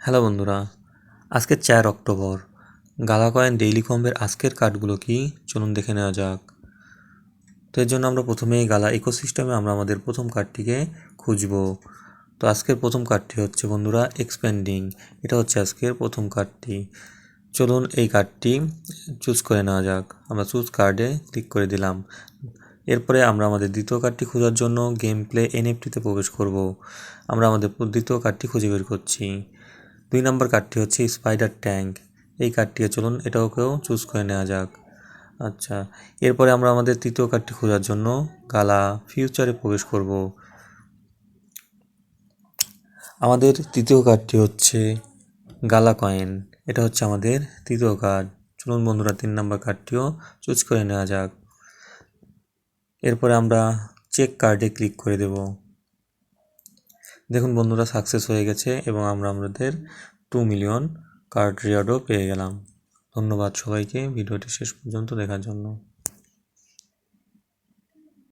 Hello বন্ধুরা, আজকে 4 October. গালা কয়েন ডেইলি কম্বের আজকের কার্ডগুলো কি চলুন দেখে নেওয়া যাক। তো এর জন্য আমরা প্রথমেই গালা ইকোসিস্টেমে আমরা আমাদের প্রথম কার্ডটিকে খুঁজব। তো আজকের প্রথম কার্ডটি হচ্ছে বন্ধুরা এক্সপ্যান্ডিং। এটা হচ্ছে আজকের প্রথম কার্ডটি। চলুন এই কার্ডটি চুজ করে নেওয়া যাক। আমরা চুজ কার্ডে ক্লিক করে দিলাম। এরপরে আমরা আমাদের দ্বিতীয় কার্ডটি খোঁজার জন্য গেম প্লে এনএফটিতে প্রবেশ করব। আমরা আমাদের দ্বিতীয় কার্ডটি খুঁজে বের করছি। 2 নম্বর কার্ডটি হচ্ছে স্পাইডার ট্যাঙ্ক। এই কার্ডটিকে চলুন এটাকেও চুজ করে নেওয়া যাক। আচ্ছা, এরপরে আমরা আমাদের তৃতীয় কার্ডটি খোঁজার জন্য গালা ফিউচারে প্রবেশ করব। আমাদের তৃতীয় কার্ডটি হচ্ছে গালা কয়েন। এটা হচ্ছে আমাদের তৃতীয় কার্ড। চলুন বন্ধুরা 3 নম্বর কার্ডটিও চুজ করে নেওয়া যাক। এরপরে আমরা চেক কার্ডে ক্লিক করে দেব। দেখুন বন্ধুরা সাকসেস হয়ে গেছে এবং আমরা আমাদের 2 মিলিয়ন কার্ড রিওয়ার্ডও পেয়ে গেলাম। ধন্যবাদ সবাইকে ভিডিওটি শেষ পর্যন্ত দেখার জন্য।